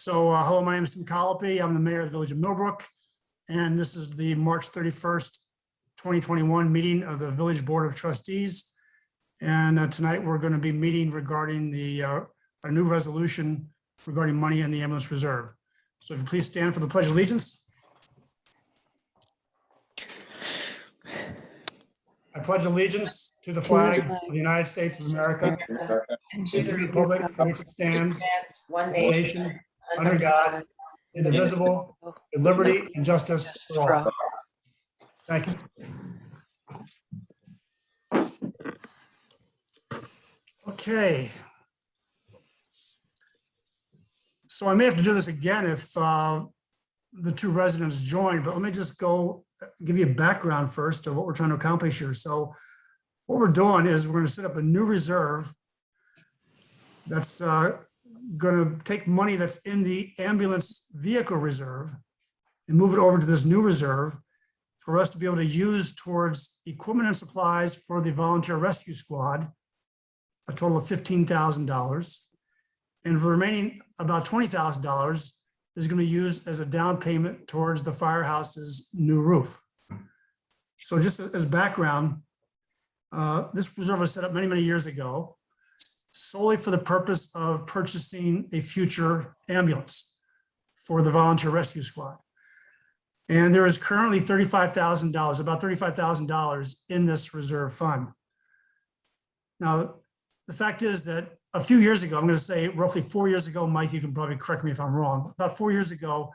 Hello, my name is Tim Colopy. I'm the mayor of the village of Millbrook, and this is the March 31st, 2021 meeting of the Village Board of Trustees. And tonight we're going to be meeting regarding a new resolution regarding money in the ambulance reserve. So if you please stand for the Pledge of Allegiance. I pledge allegiance to the flag of the United States of America and to the republic for which it stands, one nation, under God, indivisible, with liberty and justice for all. Thank you. Okay. So I may have to do this again if the two residents join, but let me just give you a background first of what we're trying to accomplish here. So what we're doing is we're going to set up a new reserve that's going to take money that's in the ambulance vehicle reserve and move it over to this new reserve for us to be able to use towards equipment and supplies for the volunteer rescue squad, a total of $15,000. And the remaining about $20,000 is going to be used as a down payment towards the firehouse's new roof. So just as background, this reserve was set up many, many years ago, solely for the purpose of purchasing a future ambulance for the volunteer rescue squad. And there is currently $35,000, about $35,000 in this reserve fund. Now, the fact is that a few years ago, I'm going to say roughly 4 years ago, Mike, you can probably correct me if I'm wrong. About 4 years ago,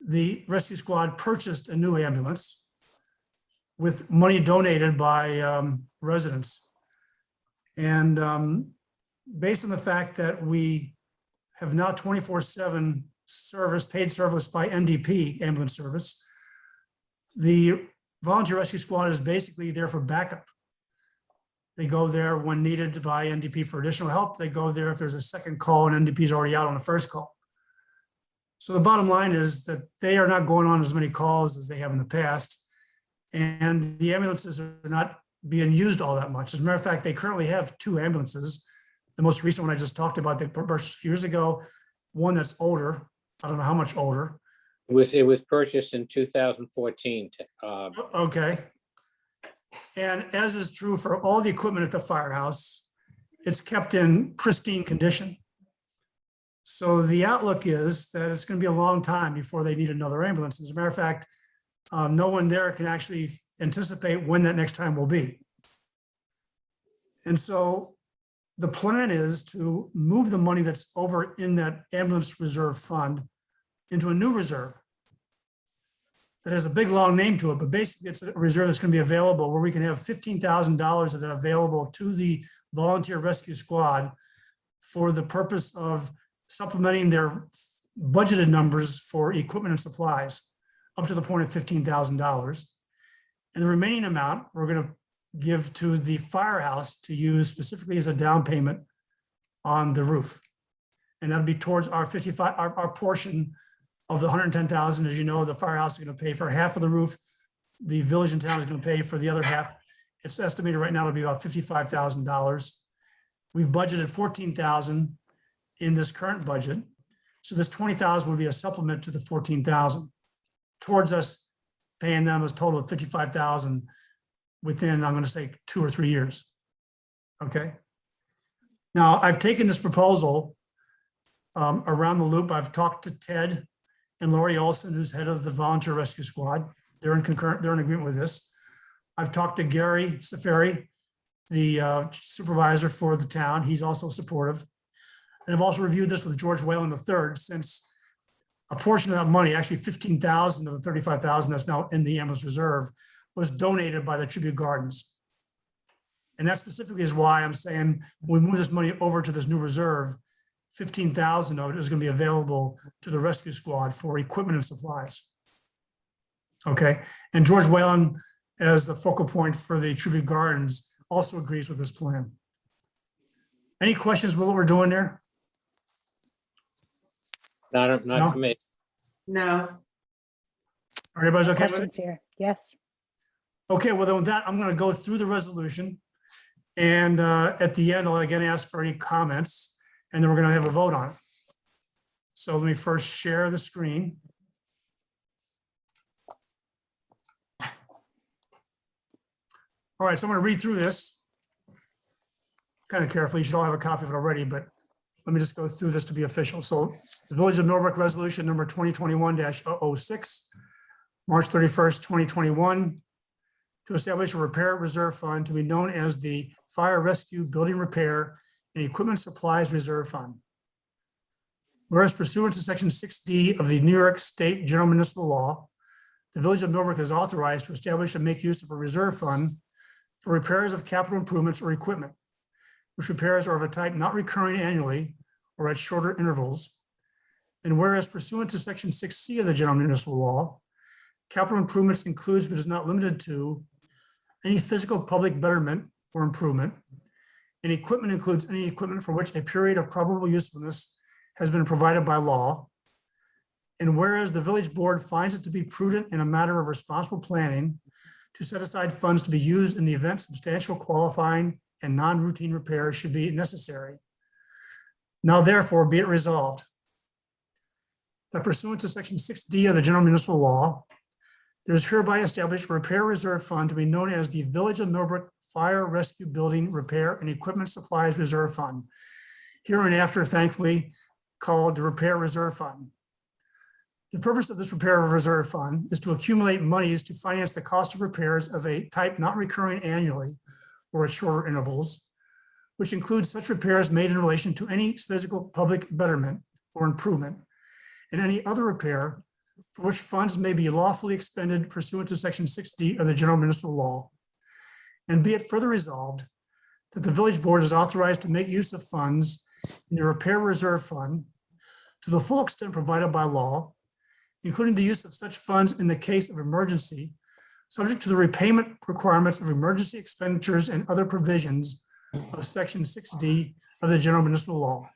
the rescue squad purchased a new ambulance with money donated by residents. And based on the fact that we have now 24/7 service, paid service by NDP ambulance service, the volunteer rescue squad is basically there for backup. They go there when needed by NDP for additional help. They go there if there's a second call and NDP is already out on the first call. So the bottom line is that they are not going on as many calls as they have in the past. And the ambulances are not being used all that much. As a matter of fact, they currently have 2 ambulances. The most recent one I just talked about, they purchased a few years ago, one that's older. I don't know how much older. It was purchased in 2014. Okay. And as is true for all the equipment at the firehouse, it's kept in pristine condition. So the outlook is that it's going to be a long time before they need another ambulance. As a matter of fact, no one there can actually anticipate when that next time will be. And so the plan is to move the money that's over in that ambulance reserve fund into a new reserve that has a big, long name to it, but basically it's a reserve that's going to be available where we can have $15,000 of that available to the volunteer rescue squad for the purpose of supplementing their budgeted numbers for equipment and supplies up to the point of $15,000. And the remaining amount we're going to give to the firehouse to use specifically as a down payment on the roof. And that'll be towards our our portion of the $110,000. As you know, the firehouse is going to pay for half of the roof. The village and town is going to pay for the other half. It's estimated right now to be about $55,000. We've budgeted $14,000 in this current budget. So this $20,000 would be a supplement to the $14,000 towards us paying them a total of $55,000 within, I'm going to say, 2 or 3 years. Okay. Now I've taken this proposal around the loop. I've talked to Ted and Lori Olson, who's head of the volunteer rescue squad. They're in agreement with this. I've talked to Gary Safari, the supervisor for the town. He's also supportive. And I've also reviewed this with George Whalen III, since a portion of that money, actually $15,000 of the $35,000 that's now in the ambulance reserve, was donated by the Tribute Gardens. And that specifically is why I'm saying when we move this money over to this new reserve, $15,000 of it is going to be available to the rescue squad for equipment and supplies. Okay. And George Whalen, as the focal point for the Tribute Gardens, also agrees with this plan. Any questions with what we're doing there? Not No? for me. No. Everybody's okay with it? Questions here? Yes. Okay, well, then with that, I'm going to go through the resolution. And at the end, I'll again ask for any comments, and then we're going to have a vote on it. So let me first share the screen. All right, so I'm going to read through this kind of carefully. You should all have a copy of it already, but let me just go through this to be official. So the Village of Millbrook Resolution number 2021-006, March 31st, 2021, to establish a repair reserve fund to be known as the Fire Rescue Building Repair and Equipment Supplies Reserve Fund. Whereas pursuant to Section 6D of the New York State General Municipal Law, the Village of Millbrook is authorized to establish and make use of a reserve fund for repairs of capital improvements or equipment, which repairs are of a type not recurring annually or at shorter intervals. And whereas pursuant to Section 6C of the General Municipal Law, capital improvements includes but is not limited to any physical public betterment or improvement, and equipment includes any equipment for which a period of probable usefulness has been provided by law. And whereas the village board finds it to be prudent in a matter of responsible planning to set aside funds to be used in the event substantial qualifying and non-routine repairs should be necessary. Now therefore be it resolved that pursuant to Section 6D of the General Municipal Law, there is hereby established a repair reserve fund to be known as the Village of Millbrook Fire Rescue Building Repair and Equipment Supplies Reserve Fund, hereinafter thankfully called the Repair Reserve Fund. The purpose of this repair reserve fund is to accumulate monies to finance the cost of repairs of a type not recurring annually or at shorter intervals, which includes such repairs made in relation to any physical public betterment or improvement, and any other repair for which funds may be lawfully expended pursuant to Section 6D of the General Municipal Law. And be it further resolved that the village board is authorized to make use of funds in the repair reserve fund to the full extent provided by law, including the use of such funds in the case of emergency, subject to the repayment requirements of emergency expenditures and other provisions of Section 6D of the General Municipal Law,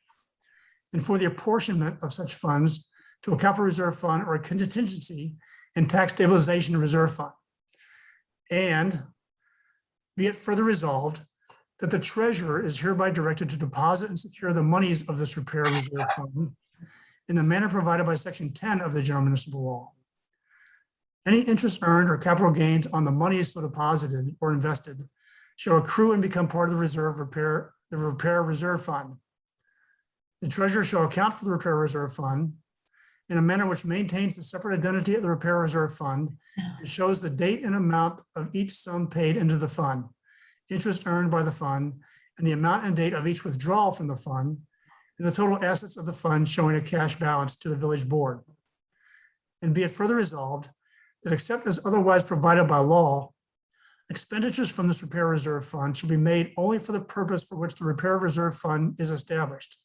and for the apportionment of such funds to a capital reserve fund or a contingency and tax stabilization reserve fund. And be it further resolved that the treasurer is hereby directed to deposit and secure the monies of this repair reserve fund in the manner provided by Section 10 of the General Municipal Law. Any interest earned or capital gains on the monies so deposited or invested shall accrue and become part of the repair reserve fund. The treasurer shall account for the repair reserve fund in a manner which maintains the separate identity of the repair reserve fund and shows the date and amount of each sum paid into the fund, interest earned by the fund, and the amount and date of each withdrawal from the fund, and the total assets of the fund showing a cash balance to the village board. And be it further resolved that except as otherwise provided by law, expenditures from this repair reserve fund shall be made only for the purpose for which the repair reserve fund is established.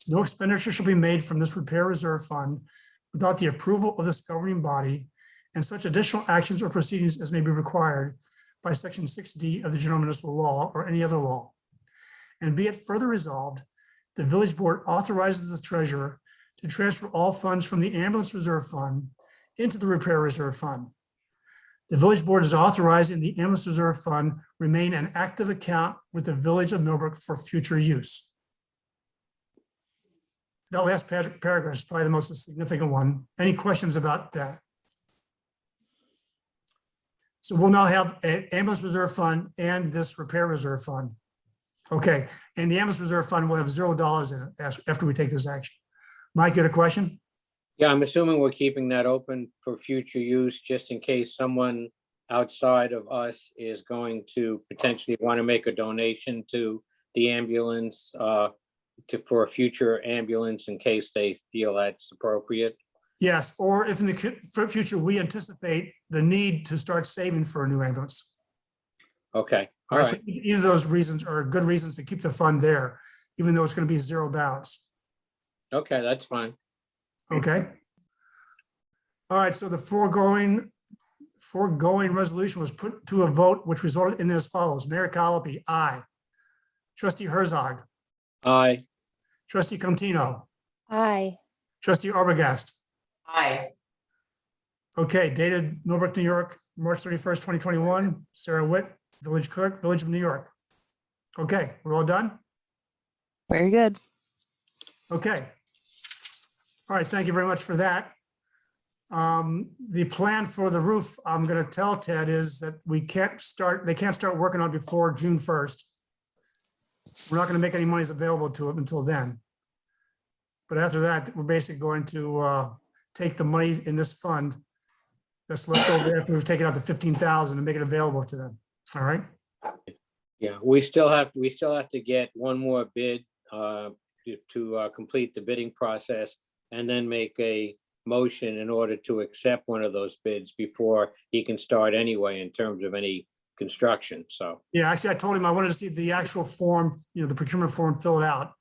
No expenditure shall be made from this repair reserve fund without the approval of this governing body and such additional actions or proceedings as may be required by Section 6D of the General Municipal Law or any other law. And be it further resolved, the village board authorizes the treasurer to transfer all funds from the ambulance reserve fund into the repair reserve fund. The village board is authorizing the ambulance reserve fund remain an active account with the Village of Millbrook for future use. That last paragraph is probably the most significant one. Any questions about that? So we'll now have an ambulance reserve fund and this repair reserve fund. Okay, and the ambulance reserve fund will have $0 in it after we take this action. Mike, you had a question? Yeah, I'm assuming we're keeping that open for future use, just in case someone outside of us is going to potentially want to make a donation to the ambulance for a future ambulance in case they feel that's appropriate. Yes, or if in the future we anticipate the need to start saving for a new ambulance. Okay, All all right, so right. either of those reasons are good reasons to keep the fund there, even though it's going to be zero balance. Okay, that's fine. Okay. All right, so the foregoing resolution was put to a vote, which resulted in as follows. Mayor Colopy, aye. Trustee Herzog, Aye. Trustee Contino, Aye. Trustee Arbogast. Aye. Okay, dated Millbrook, New York, March 31st, 2021. Sarah Witt, Village Clerk, Village of New York. Okay, we're all done? Very good. Okay. All right, thank you very much for that. The plan for the roof, I'm gonna tell Ted, is that they can't start working on it before June 1st. We're not gonna make any monies available to them until then. But after that, we're basically going to take the money in this fund that's left over after we've taken out the 15,000 and make it available to them. All right? Yeah, we still have to get one more bid to complete the bidding process and then make a motion in order to accept one of those bids before he can start anyway in terms of any construction. So, Yeah, actually, I told him I wanted to see the actual form, the procurement form filled out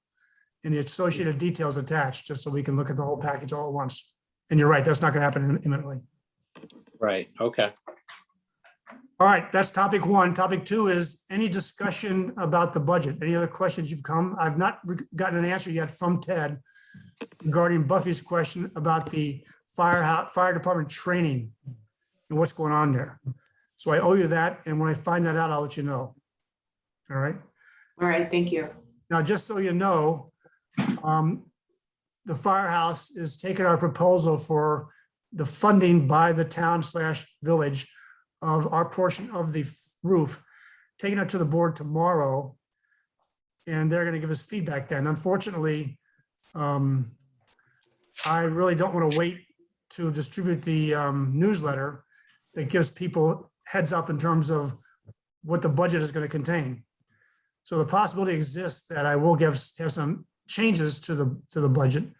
and the associated details attached, just so we can look at the whole package all at once. And you're right, that's not gonna happen imminently. right, okay. All right, that's topic one. Topic two is any discussion about the budget? Any other questions you've come? I've not gotten an answer yet from Ted regarding Buffy's question about the fire department training and what's going on there. So I owe you that, and when I find that out, I'll let you know. All right? All right, thank you. Now, just so you know, the firehouse is taking our proposal for the funding by the town/village of our portion of the roof, taking it to the board tomorrow. And they're gonna give us feedback then. Unfortunately, I really don't want to wait to distribute the newsletter that gives people heads up in terms of what the budget is going to contain. So the possibility exists that I will have some changes to the budget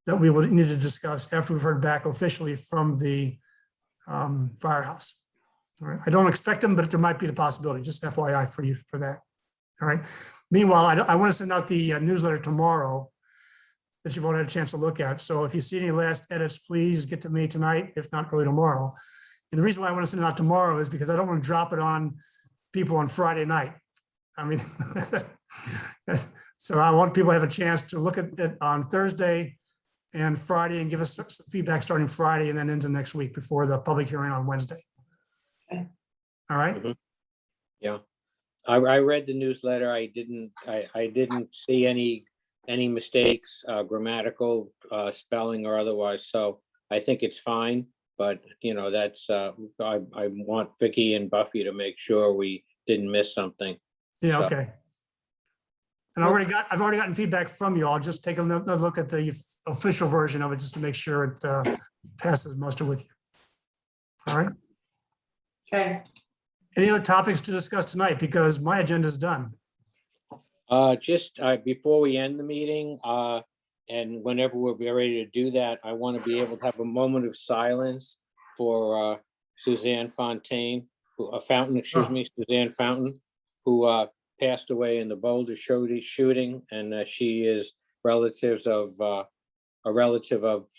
that we will need to discuss after we've heard back officially from the firehouse. All right. I don't expect them, but there might be the possibility, just FYI for you for that. All right. Meanwhile, I want to send out the newsletter tomorrow that you've already had a chance to look at. So if you see any last edits, please get to me tonight, if not early tomorrow. And the reason why I want to send it out tomorrow is because I don't want to drop it on people on Friday night. I mean, so I want people to have a chance to look at it on Thursday and Friday and give us some feedback starting Friday and then into next week before the public hearing on Wednesday. Okay. All right. Mhm. Yeah, I read the newsletter. I didn't see any mistakes, grammatical, spelling or otherwise. So I think it's fine. But that's I want Vicky and Buffy to make sure we didn't miss something. Yeah. So- Okay. And I've already gotten feedback from you. I'll just take another look at the official version of it just to make sure it passes muster with you. All right. Okay, Any other topics to discuss tonight? Because my agenda is done. Just before we end the meeting, and whenever we'll be ready to do that, I want to be able to have a moment of silence for Suzanne Fontaine, Suzanne Fountain, who passed away in the Boulder shooting, and she is a relative of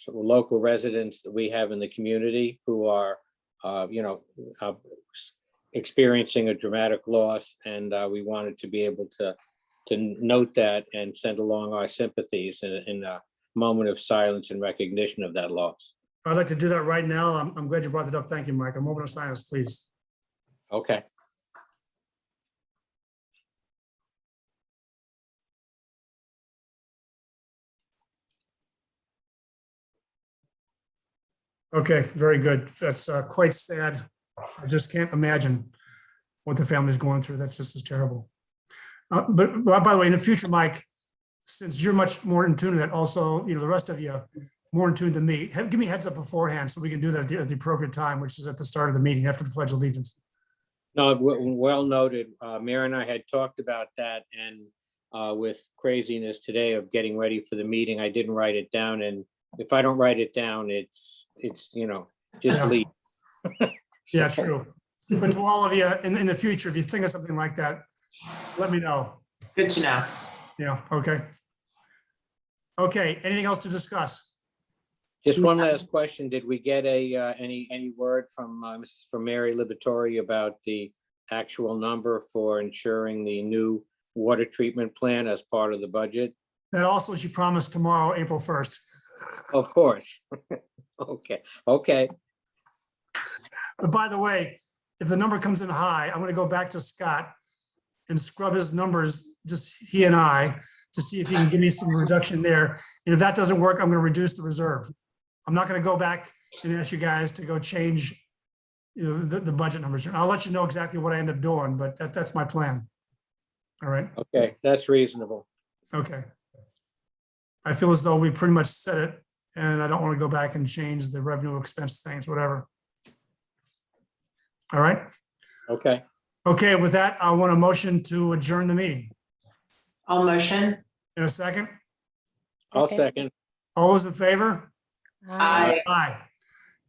local residents that we have in the community who are, experiencing a dramatic loss, and we wanted to be able to note that and send along our sympathies in a moment of silence and recognition of that loss. I'd like to do that right now. I'm glad you brought that up. Thank you, Mike. A moment of silence, please. Okay. Okay, very good. That's quite sad. I just can't imagine what the family's going through. That's just as terrible. But by the way, in the future, Mike, since you're much more in tune to that, also, the rest of you more in tune than me, give me a heads up beforehand so we can do that at the appropriate time, which is at the start of the meeting after the Pledge of Allegiance. No, well noted. Mayor and I had talked about that, and with craziness today of getting ready for the meeting, I didn't write it down. And if I don't write it down, it's just Yeah. leave. Yeah, true. But to all of you in the future, if you think of something like that, let me know. good to know. Yeah, okay. Okay, anything else to discuss? Just one last question. Did we get any word from Mary Liberatore about the actual number for ensuring the new water treatment plan as part of the budget? That also, she promised tomorrow, April 1st. Of course. Okay. But by the way, if the number comes in high, I'm going to go back to Scott and scrub his numbers, just he and I, to see if you can give me some reduction there. And if that doesn't work, I'm gonna reduce the reserve. I'm not gonna go back and ask you guys to go change, you know, the budget numbers. I'll let you know exactly what I end up doing, but that's my plan. All right, Okay, that's reasonable. okay. I feel as though we pretty much said it, and I don't want to go back and change the revenue expense things, whatever. All right, Okay, okay, with that, I want a motion to adjourn the meeting. All motion. In a second, I'll Okay. second. all those in favor? Aye. Aye.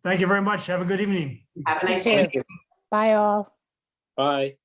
Thank you very much. Have a good evening. Have a nice You too. week. Bye all. Bye.